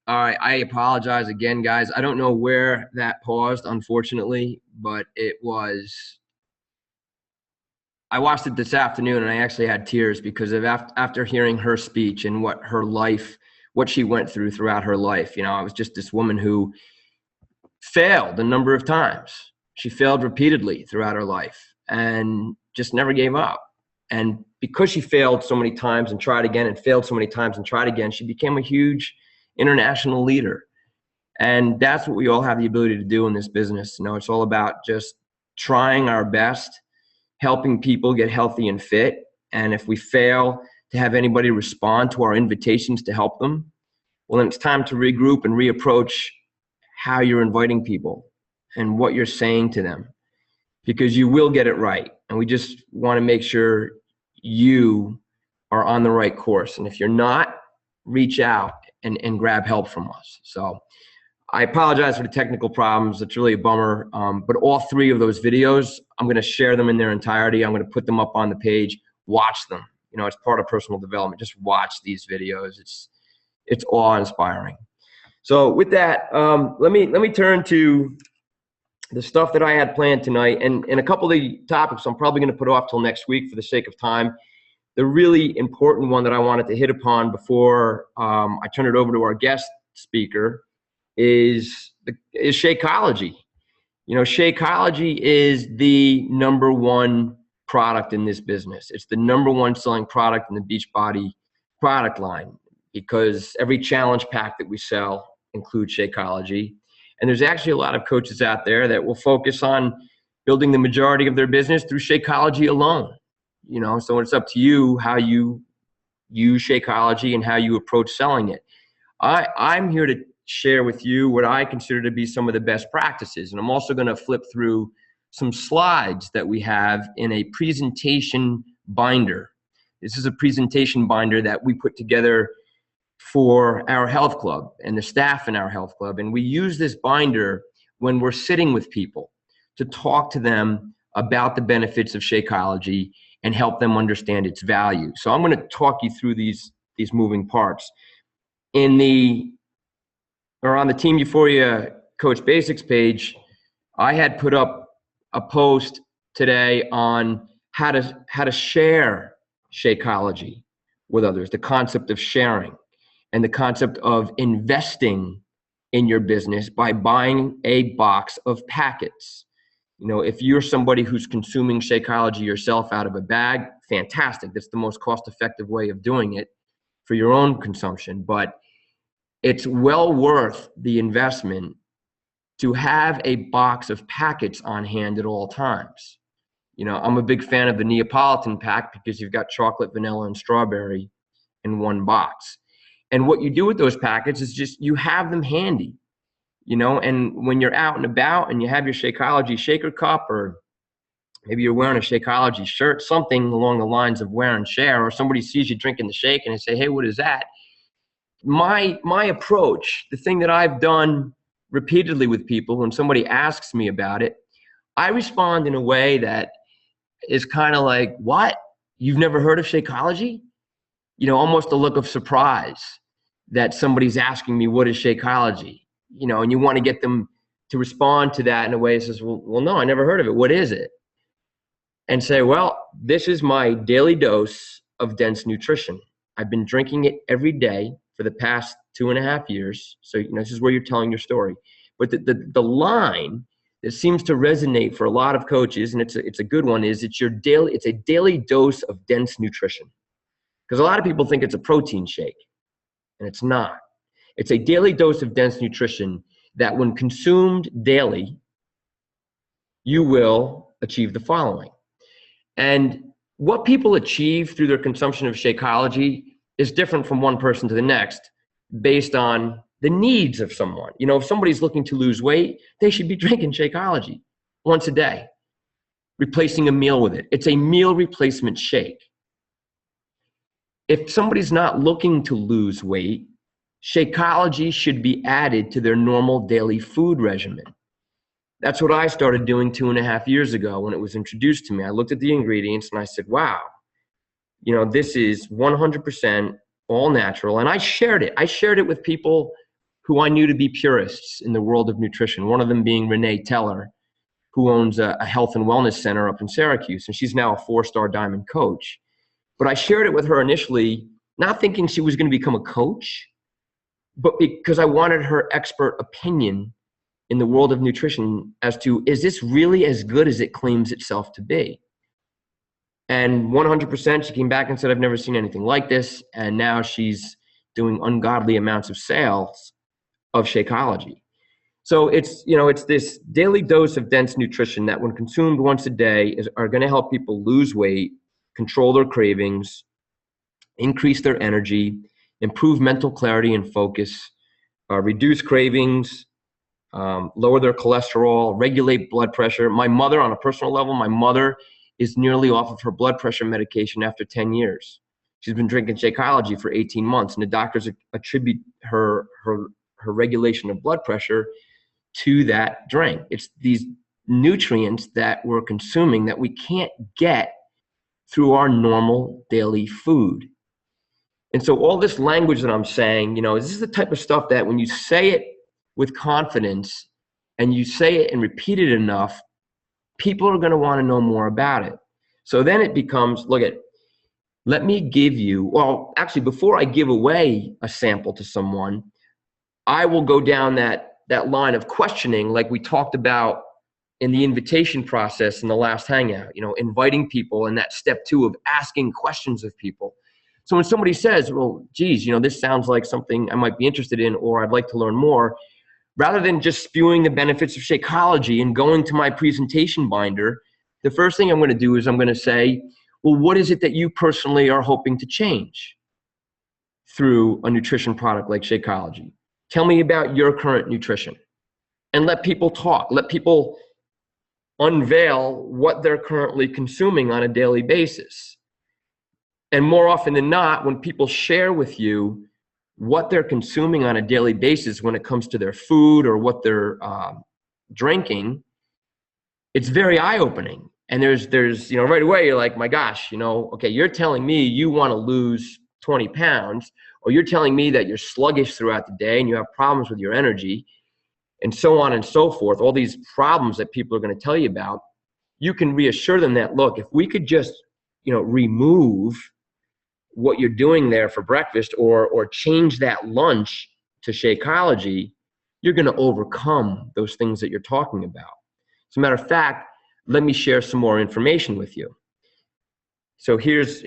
All right, I apologize again, guys. I don't know where that paused, unfortunately, but it was. I watched it this afternoon, and I actually had tears because of after hearing her speech and what she went throughout her life. You know, I was just this woman who failed a number of times. She failed repeatedly throughout her life and just never gave up. And because she failed so many times and tried again and failed so many times and tried again, she became a huge international leader. And that's what we all have the ability to do in this business. You know, it's all about just trying our best, helping people get healthy and fit. And if we fail to have anybody respond to our invitations to help them, well, then it's time to regroup and reapproach how you're inviting people and what you're saying to them, because you will get it right. And we just want to make sure you are on the right course. And if you're not, reach out and grab help from us. So I apologize for the technical problems. It's really a bummer. But all three of those videos, I'm going to share them in their entirety. I'm going to put them up on the page. Watch them. You know, it's part of personal development. Just watch these videos. It's awe-inspiring. So with that, let me turn to the stuff that I had planned tonight, and a couple of the topics I'm probably going to put off till next week for the sake of time. The really important one that I wanted to hit upon before I turn it over to our guest speaker is Shakeology. You know, Shakeology is the #1 product in this business. It's the #1 selling product in the Beachbody product line, because every challenge pack that we sell includes Shakeology. And there's actually a lot of coaches out there that will focus on building the majority of their business through Shakeology alone. You know, so it's up to you how you use Shakeology and how you approach selling it. I'm here to share with you what I consider to be some of the best practices. And I'm also going to flip through some slides that we have in a presentation binder. This is a presentation binder that we put together for our health club and the staff in our health club. And we use this binder when we're sitting with people to talk to them about the benefits of Shakeology and help them understand its value. So I'm going to talk you through these moving parts. On the Team Euphoria Coach Basics page, I had put up a post today on how to share Shakeology with others, the concept of sharing and the concept of investing in your business by buying a box of packets. You know, if you're somebody who's consuming Shakeology yourself out of a bag, fantastic. That's the most cost-effective way of doing it for your own consumption. But it's well worth the investment to have a box of packets on hand at all times. You know, I'm a big fan of the Neapolitan pack because you've got chocolate, vanilla, and strawberry in one box. And what you do with those packets is just you have them handy, you know, and when you're out and about and you have your Shakeology shaker cup, or maybe you're wearing a Shakeology shirt, something along the lines of wear and share, or somebody sees you drinking the shake and they say, hey, what is that? My approach, the thing that I've done repeatedly with people when somebody asks me about it, I respond in a way that is kind of like, what? You've never heard of Shakeology? You know, almost a look of surprise that somebody's asking me, what is Shakeology? You know, and you want to get them to respond to that in a way that says, well, no, I never heard of it. What is it? And say, well, this is my daily dose of dense nutrition. I've been drinking it every day for the past 2.5 years. So, you know, this is where you're telling your story. But the line that seems to resonate for a lot of coaches, and it's a good one, is it's a daily dose of dense nutrition. Because a lot of people think it's a protein shake, and it's not. It's a daily dose of dense nutrition that when consumed daily, you will achieve the following. And what people achieve through their consumption of Shakeology is different from one person to the next based on the needs of someone. You know, if somebody's looking to lose weight, they should be drinking Shakeology once a day, replacing a meal with it. It's a meal replacement shake. If somebody's not looking to lose weight, Shakeology should be added to their normal daily food regimen. That's what I started doing 2.5 years ago when it was introduced to me. I looked at the ingredients and I said, wow, you know, this is 100% all natural. And I shared it. I shared it with people who I knew to be purists in the world of nutrition, one of them being Renee Teller, who owns a health and wellness center up in Syracuse, and she's now a 4-star diamond coach. But I shared it with her initially, not thinking she was going to become a coach, but because I wanted her expert opinion in the world of nutrition as to, is this really as good as it claims itself to be? And 100%, she came back and said, I've never seen anything like this. And now she's doing ungodly amounts of sales of Shakeology. So it's this daily dose of dense nutrition that when consumed once a day are going to help people lose weight, control their cravings, increase their energy, improve mental clarity and focus, reduce cravings, lower their cholesterol, regulate blood pressure. My mother, on a personal level, my mother is nearly off of her blood pressure medication after 10 years. She's been drinking Shakeology for 18 months, and the doctors attribute her regulation of blood pressure to that drink. It's these nutrients that we're consuming that we can't get through our normal daily food. And so all this language that I'm saying, this is the type of stuff that when you say it with confidence and you say it and repeat it enough, people are going to want to know more about it. So then it becomes, let me give you, well, actually, before I give away a sample to someone, I will go down that line of questioning like we talked about in the invitation process in the last Hangout, inviting people, and that step 2 of asking questions of people. So when somebody says, well, geez, this sounds like something I might be interested in, or I'd like to learn more, rather than just spewing the benefits of Shakeology and going to my presentation binder, the first thing I'm going to do is I'm going to say, well, what is it that you personally are hoping to change through a nutrition product like Shakeology? Tell me about your current nutrition, and let people talk. Let people unveil what they're currently consuming on a daily basis. And more often than not, when people share with you what they're consuming on a daily basis when it comes to their food or what they're drinking, it's very eye-opening. And there's right away, you're like, my gosh, okay, you're telling me you want to lose 20 pounds, or you're telling me that you're sluggish throughout the day and you have problems with your energy, and so on and so forth, all these problems that people are going to tell you about. You can reassure them that, look, if we could just, remove what you're doing there for breakfast or change that lunch to Shakeology, you're going to overcome those things that you're talking about. As a matter of fact, let me share some more information with you. So here's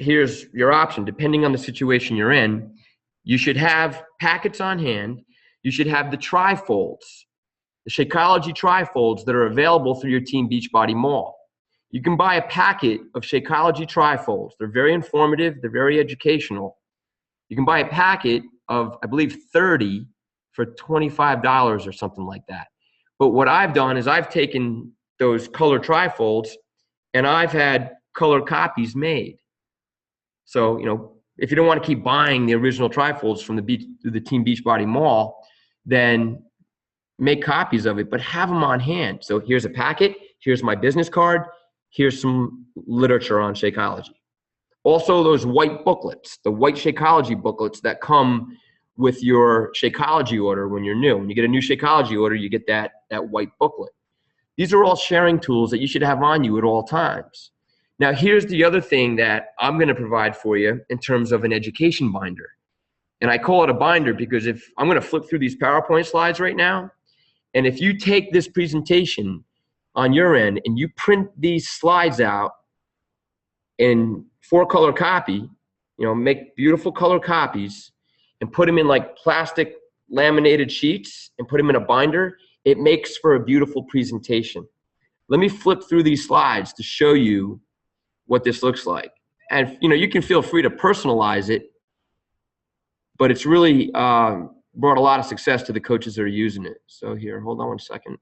your option. Depending on the situation you're in, you should have packets on hand. You should have the trifolds, the Shakeology trifolds that are available through your Team Beachbody Mall. You can buy a packet of Shakeology trifolds. They're very informative. They're very educational. You can buy a packet of, I believe, 30 for $25 or something like that. But what I've done is I've taken those color trifolds and I've had color copies made. So, if you don't want to keep buying the original trifolds from the Team Beachbody Mall, then make copies of it, but have them on hand. So here's a packet. Here's my business card. Here's some literature on Shakeology. Also, those white booklets, the white Shakeology booklets that come with your Shakeology order when you're new. When you get a new Shakeology order, you get that white booklet. These are all sharing tools that you should have on you at all times. Now, here's the other thing that I'm going to provide for you in terms of an education binder. And I call it a binder because if I'm going to flip through these PowerPoint slides right now, and if you take this presentation on your end and you print these slides out in 4-color copy, make beautiful color copies and put them in like plastic laminated sheets and put them in a binder, it makes for a beautiful presentation. Let me flip through these slides to show you what this looks like. And you can feel free to personalize it, but it's really brought a lot of success to the coaches that are using it. So here, hold on one second.